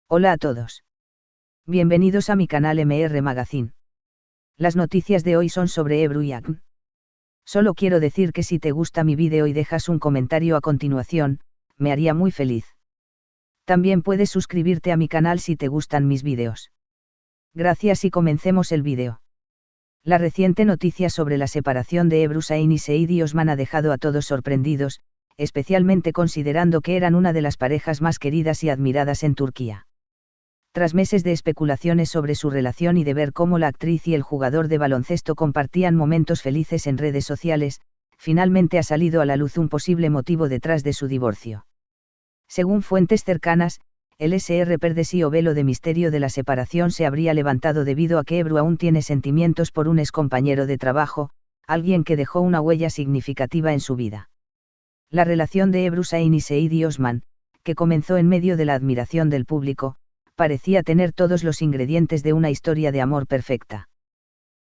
Hola a todos. Bienvenidos a mi canal MR Magazine. Las noticias de hoy son sobre Ebru y Akn. Solo quiero decir que si te gusta mi vídeo y dejas un comentario a continuación, me haría muy feliz. También puedes suscribirte a mi canal si te gustan mis vídeos. Gracias y comencemos el vídeo. La reciente noticia sobre la separación de Ebru Şahin y Saidi Osman ha dejado a todos sorprendidos, especialmente considerando que eran una de las parejas más queridas y admiradas en Turquía. Tras meses de especulaciones sobre su relación y de ver cómo la actriz y el jugador de baloncesto compartían momentos felices en redes sociales, finalmente ha salido a la luz un posible motivo detrás de su divorcio. Según fuentes cercanas, el o velo de misterio de la separación se habría levantado debido a que Ebru aún tiene sentimientos por un excompañero de trabajo, alguien que dejó una huella significativa en su vida. La relación de Ebru Şahin y Saidi Osman, que comenzó en medio de la admiración del público, parecía tener todos los ingredientes de una historia de amor perfecta.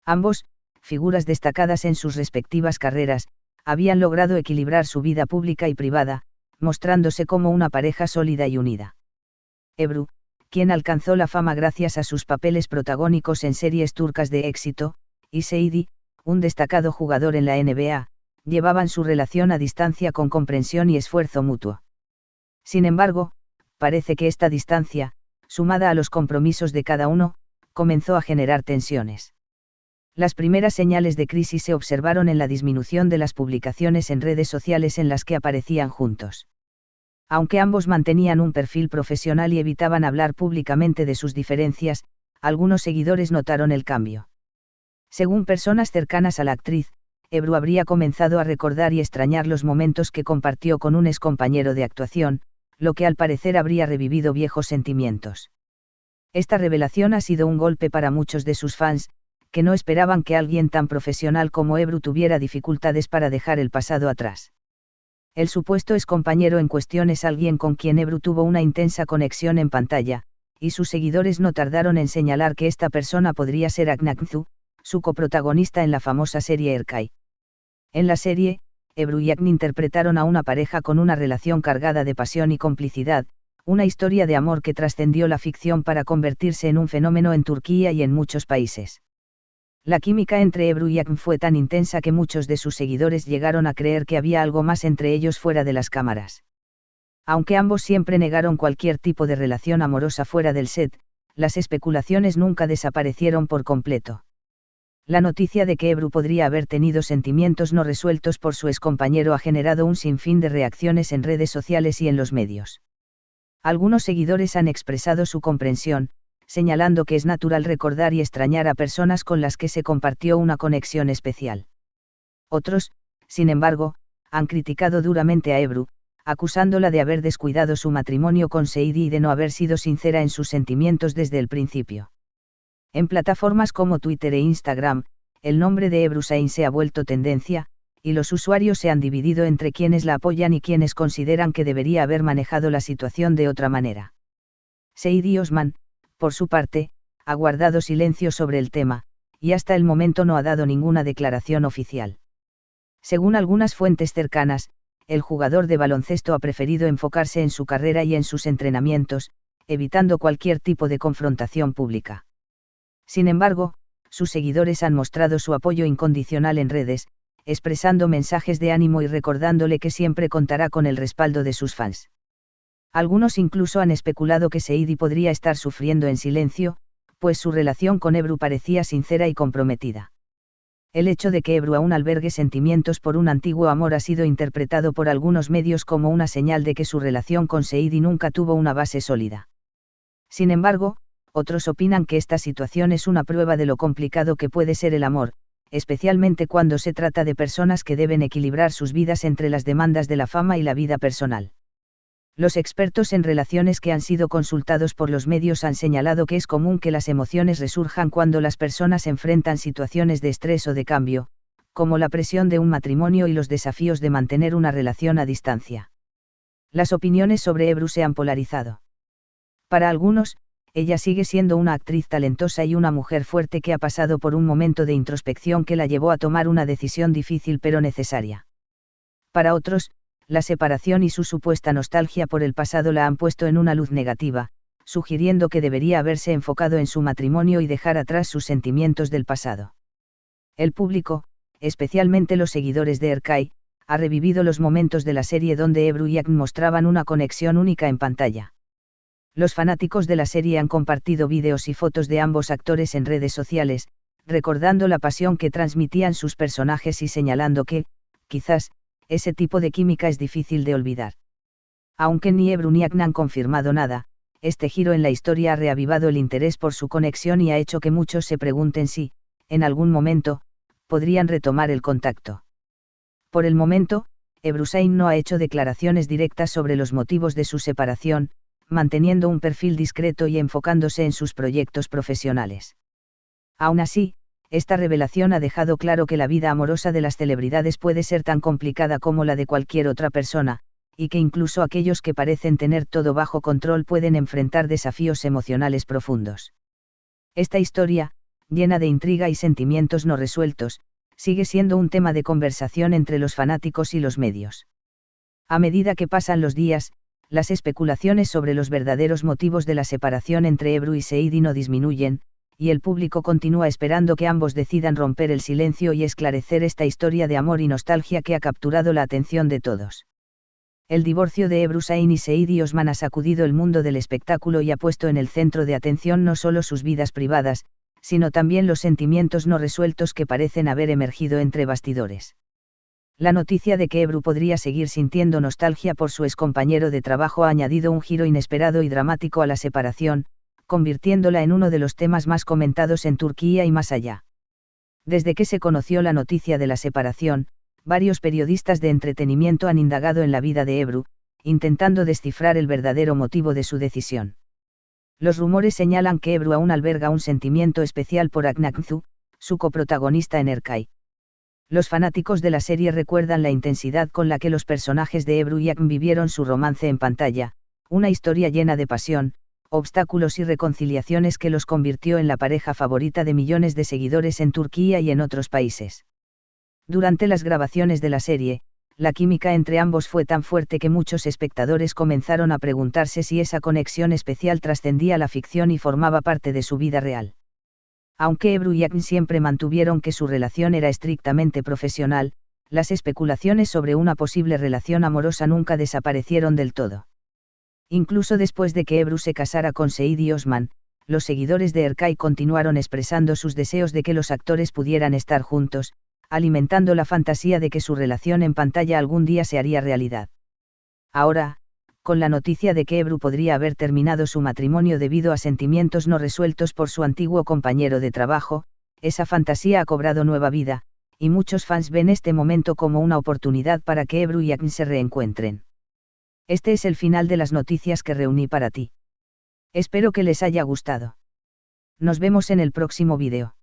Ambos, figuras destacadas en sus respectivas carreras, habían logrado equilibrar su vida pública y privada, mostrándose como una pareja sólida y unida. Ebru, quien alcanzó la fama gracias a sus papeles protagónicos en series turcas de éxito, y Saidi, un destacado jugador en la NBA, llevaban su relación a distancia con comprensión y esfuerzo mutuo. Sin embargo, parece que esta distancia, sumada a los compromisos de cada uno, comenzó a generar tensiones. Las primeras señales de crisis se observaron en la disminución de las publicaciones en redes sociales en las que aparecían juntos. Aunque ambos mantenían un perfil profesional y evitaban hablar públicamente de sus diferencias, algunos seguidores notaron el cambio. Según personas cercanas a la actriz, Ebru habría comenzado a recordar y extrañar los momentos que compartió con un excompañero de actuación, lo que al parecer habría revivido viejos sentimientos. Esta revelación ha sido un golpe para muchos de sus fans, que no esperaban que alguien tan profesional como Ebru tuviera dificultades para dejar el pasado atrás. El supuesto excompañero en cuestión es alguien con quien Ebru tuvo una intensa conexión en pantalla, y sus seguidores no tardaron en señalar que esta persona podría ser Akın Aksu, su coprotagonista en la famosa serie Erkay. En la serie, Ebru y Akın interpretaron a una pareja con una relación cargada de pasión y complicidad, una historia de amor que trascendió la ficción para convertirse en un fenómeno en Turquía y en muchos países. La química entre Ebru y Akın fue tan intensa que muchos de sus seguidores llegaron a creer que había algo más entre ellos fuera de las cámaras. Aunque ambos siempre negaron cualquier tipo de relación amorosa fuera del set, las especulaciones nunca desaparecieron por completo. La noticia de que Ebru podría haber tenido sentimientos no resueltos por su excompañero ha generado un sinfín de reacciones en redes sociales y en los medios. Algunos seguidores han expresado su comprensión, señalando que es natural recordar y extrañar a personas con las que se compartió una conexión especial. Otros, sin embargo, han criticado duramente a Ebru, acusándola de haber descuidado su matrimonio con Saidi y de no haber sido sincera en sus sentimientos desde el principio. En plataformas como Twitter e Instagram, el nombre de Ebru Şahin se ha vuelto tendencia, y los usuarios se han dividido entre quienes la apoyan y quienes consideran que debería haber manejado la situación de otra manera. Saidi Osman, por su parte, ha guardado silencio sobre el tema, y hasta el momento no ha dado ninguna declaración oficial. Según algunas fuentes cercanas, el jugador de baloncesto ha preferido enfocarse en su carrera y en sus entrenamientos, evitando cualquier tipo de confrontación pública. Sin embargo, sus seguidores han mostrado su apoyo incondicional en redes, expresando mensajes de ánimo y recordándole que siempre contará con el respaldo de sus fans. Algunos incluso han especulado que Saidi podría estar sufriendo en silencio, pues su relación con Ebru parecía sincera y comprometida. El hecho de que Ebru aún albergue sentimientos por un antiguo amor ha sido interpretado por algunos medios como una señal de que su relación con Saidi nunca tuvo una base sólida. Sin embargo, otros opinan que esta situación es una prueba de lo complicado que puede ser el amor, especialmente cuando se trata de personas que deben equilibrar sus vidas entre las demandas de la fama y la vida personal. Los expertos en relaciones que han sido consultados por los medios han señalado que es común que las emociones resurjan cuando las personas enfrentan situaciones de estrés o de cambio, como la presión de un matrimonio y los desafíos de mantener una relación a distancia. Las opiniones sobre Ebru se han polarizado. Para algunos, ella sigue siendo una actriz talentosa y una mujer fuerte que ha pasado por un momento de introspección que la llevó a tomar una decisión difícil pero necesaria. Para otros, la separación y su supuesta nostalgia por el pasado la han puesto en una luz negativa, sugiriendo que debería haberse enfocado en su matrimonio y dejar atrás sus sentimientos del pasado. El público, especialmente los seguidores de Erkay, ha revivido los momentos de la serie donde Ebru y Akın mostraban una conexión única en pantalla. Los fanáticos de la serie han compartido vídeos y fotos de ambos actores en redes sociales, recordando la pasión que transmitían sus personajes y señalando que, quizás, ese tipo de química es difícil de olvidar. Aunque ni Ebru ni Akın han confirmado nada, este giro en la historia ha reavivado el interés por su conexión y ha hecho que muchos se pregunten si, en algún momento, podrían retomar el contacto. Por el momento, Ebru Şahin no ha hecho declaraciones directas sobre los motivos de su separación, manteniendo un perfil discreto y enfocándose en sus proyectos profesionales. Aún así, esta revelación ha dejado claro que la vida amorosa de las celebridades puede ser tan complicada como la de cualquier otra persona, y que incluso aquellos que parecen tener todo bajo control pueden enfrentar desafíos emocionales profundos. Esta historia, llena de intriga y sentimientos no resueltos, sigue siendo un tema de conversación entre los fanáticos y los medios. A medida que pasan los días, las especulaciones sobre los verdaderos motivos de la separación entre Ebru y Saidi no disminuyen, y el público continúa esperando que ambos decidan romper el silencio y esclarecer esta historia de amor y nostalgia que ha capturado la atención de todos. El divorcio de Ebru Şahin y Saidi Osman ha sacudido el mundo del espectáculo y ha puesto en el centro de atención no solo sus vidas privadas, sino también los sentimientos no resueltos que parecen haber emergido entre bastidores. La noticia de que Ebru podría seguir sintiendo nostalgia por su excompañero de trabajo ha añadido un giro inesperado y dramático a la separación, convirtiéndola en uno de los temas más comentados en Turquía y más allá. Desde que se conoció la noticia de la separación, varios periodistas de entretenimiento han indagado en la vida de Ebru, intentando descifrar el verdadero motivo de su decisión. Los rumores señalan que Ebru aún alberga un sentimiento especial por Akın Aksu, su coprotagonista en Erkay. Los fanáticos de la serie recuerdan la intensidad con la que los personajes de Ebru y Akın vivieron su romance en pantalla, una historia llena de pasión, obstáculos y reconciliaciones que los convirtió en la pareja favorita de millones de seguidores en Turquía y en otros países. Durante las grabaciones de la serie, la química entre ambos fue tan fuerte que muchos espectadores comenzaron a preguntarse si esa conexión especial trascendía la ficción y formaba parte de su vida real. Aunque Ebru y Akın siempre mantuvieron que su relación era estrictamente profesional, las especulaciones sobre una posible relación amorosa nunca desaparecieron del todo. Incluso después de que Ebru se casara con Saidi Osman, los seguidores de Erkay continuaron expresando sus deseos de que los actores pudieran estar juntos, alimentando la fantasía de que su relación en pantalla algún día se haría realidad. Ahora, con la noticia de que Ebru podría haber terminado su matrimonio debido a sentimientos no resueltos por su antiguo compañero de trabajo, esa fantasía ha cobrado nueva vida, y muchos fans ven este momento como una oportunidad para que Ebru y Akın se reencuentren. Este es el final de las noticias que reuní para ti. Espero que les haya gustado. Nos vemos en el próximo vídeo.